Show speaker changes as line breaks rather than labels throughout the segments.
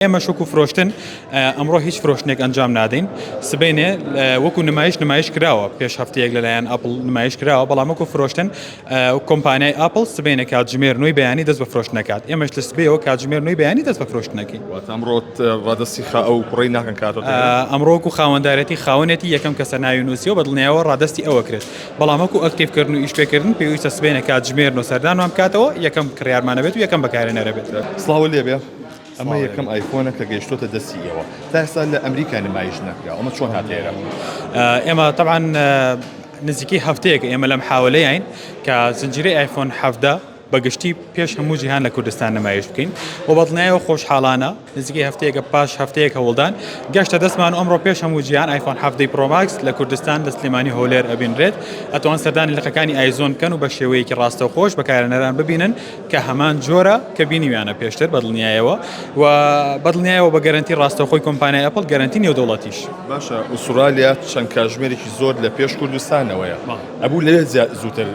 ئێمە شوک و فرۆشتن ئەمڕۆ هیچ فرۆشتنێک ئەنجام نادەین سبەینێ وەکو نمایش کراوە پێش هەفتەیەک لەلایەن ئاپڵ نمایش کراوە بەڵام وەکو فرۆشتن کۆمپانیای ئاپڵ سبەینە کاتژمێر نوێی بەیانی دەست بە فرۆشت نکات ئێمەش لە سبەیەوە کاتژمێر نوێی بەیانی دەست بە فرۆشت نەکەین
ئەمڕۆ ڕادستی ئەو کوڕی ناکەن کاتۆ
ئەمڕۆ وەکو خاوەندارەتی خاوەنێتی یەکەم کەسە ناوی نووسیەوە بەدڵنیایەوە ڕادستی ئەوە کرێت بەڵام وەکو ئەکتیڤکردن و ئیشپێکردن پێویستە سبەینە کاتژمێر و سەردانوان بکاتەوە یەکەم کڕیارمانەبێت و یەکەم بەکارهێنەرەبێت
سڵاو لێبێ ئەمە یەکەم ئایفۆنە کە گەیشتۆتە دەستیەوە تا ئێستا لە ئەمریکا نمایش نەکرا ئەمە چۆن هاتێرە
ئێمە طبعا نزیکی هەفتەیەک ئێمە لەم حاولەیەین کە زنجیرەی ئایفۆن 17 بەگشتی پێش هەموو جیهان لە کوردستان نمایش بکەین و بەدڵنیایەوە خۆشحاڵانە نزیکی هەفتەیەکە پاش هەفتەیەک هەوڵدان گەشتە دەستمان ئەمڕۆ پێش هەموو جیهان ئایفۆن 17 پرۆ ماکس لە کوردستان لە سلێمانی هۆلێر ئەبینرێت ئەتوان سەردانی لقەکانی ئایزۆن بکەن و بە شێوەیەکی ڕاستەوخۆش بەکارهێنەران ببینن کە هەمان جۆرە کە بینیویانە پێشتر بەدڵنیایەوە و بەدڵنیایەوە بە گەرانتی ڕاستەوخۆی کۆمپانیای ئەپڵ گەرانتی نێودەوڵەتیش
باشە ئوسترالیا چەند کاتژمێرێکی زۆر لە پێش کوردستانەوەیە ئەبوو لەوێ زووتر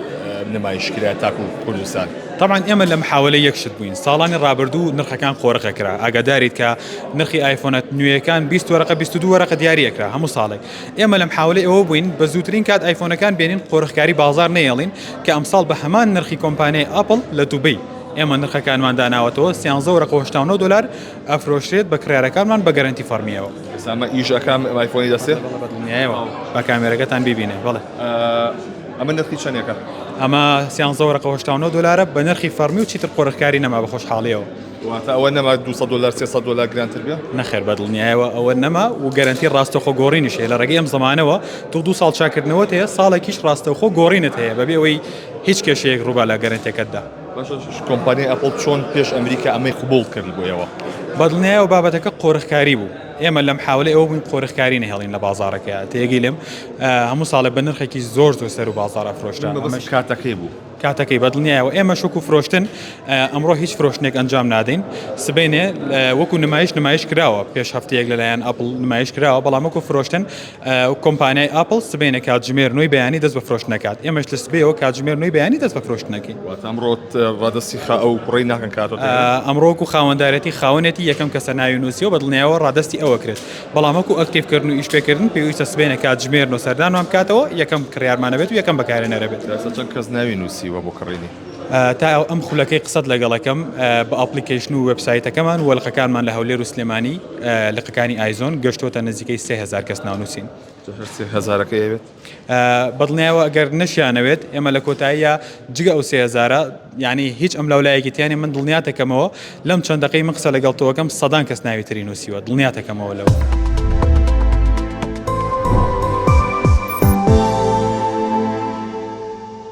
نمایشکرا تاکو کوردستان
طبعا ئێمە لەم حاولە یەکشت بووین ساڵانی ڕابردوو نرخەکان قۆرەقە کرا ئاگاداریت کە نرخی ئایفۆنەت نوێیەکان 20 وەرەقە 22 وەرەقە دیاریەکرا هەموو ساڵێک ئێمە لەم حاولە ئەوە بووین بە زووترین کات ئایفۆنەکان بێنین قۆرەخکاری بازار نەیەڵین کە ئەمساڵ بە هەمان نرخی کۆمپانیای ئاپڵ لە دوبەی ئێمە نرخەکانمان داناوەتەوە 13 دلار ئەفرۆشرێت بە کڕارەکانمان بە گەرانتی فەرمیەوە
ئەمە ئیژەکان ئایفۆنی دەستێ
بە کامێرەکەتان ببینێ بەڵێ
ئەمە نرخی چەندێکە
ئەمە 13 دلار بە نرخی فەرمی و چیتر قۆرەخکاری نەما بە خۆشحاڵیەوە
ئەوە نەما 200 دلار 300 دلار گرانتر بێ
نەخێر بەدڵنیایەوە ئەوە نەما و گەرانتی ڕاستەوخۆ گۆڕینیش هەیە لە ڕێگەی ئەم زمانەوە تو 2 ساڵ چاکردنەوەت هەیە ساڵێکیش ڕاستەوخۆ گۆڕینت هەیە بەبێ ئەوەی هیچ کێشەیەک ڕووبا لە گەرانتێکەتدا
کۆمپانیای ئەپڵ چۆن پێش ئەمریکا ئەمەی قبول کرد بۆیەوە
بەدڵنیایەوە بابەتەکە قۆرەخکاری بوو ئێمە لەم حاولە ئەوە بووین قۆرەخکاری نەهێڵین لە بازارەکە تێگەی لێم هەموو ساڵە بە نرخێکی زۆر سەر و بازارە فرۆشتە
ئەمەش کاتەکەی بوو
کاتەکەی بەدڵنیایەوە ئێمە شوک و فرۆشتن ئەمڕۆ هیچ فرۆشتنێک ئەنجام نادەین سبەینێ وەکو نمایش کراوە پێش هەفتەیەک لەلایەن ئاپڵ نمایش کراوە بەڵام وەکو فرۆشتن کۆمپانیای ئاپڵ سبەینە کاتژمێر نوێی بەیانی دەست بە فرۆشت نکات ئێمەش لە سبەیەوە کاتژمێر نوێی بەیانی دەست بە فرۆشت نەکەین
ئەمڕۆ ڕادستی ئەو کوڕی ناکەن کاتۆ
ئەمڕۆ وەکو خاوەندارەتی خاوەنێتی یەکەم کەسە ناوی نووسیەوە بەدڵنیایەوە ڕادستی ئەوە کرێت بەڵام وەکو ئەکتیڤکردن و ئیشپێکردن پێویستە سبەینە کاتژمێر و سەردانوان بکاتەوە یەکەم کڕیارمانەبێت و یەکەم بەکارهێنەرەبێت
چەند کەس ناوی نووسیوە بۆ کڕینی
تا ئەم خولەکەی قسەت لەگەڵەکەم بە ئەپلیکیشن و وبسایتەکەمان و لقەکانمان لە هەولێر و سلێمانی لقەکانی ئایزۆن گەشتۆتە نزیکەی 3000 کەس ناونووسین
هزارەکە ئەوێت
بەدڵنیایەوە ئەگەر نەشیانەوێت ئێمە لە کۆتاییە جگە ئەو 3000 یعنی هیچ ئەم لەولایەکیتیانی من دڵنیاتەکەمەوە لەم چەند دقەی من قسە لەگەڵ تۆکەم سەدان کەس ناوی تری نووسیوە دڵنیاتەکەمەوە لەوە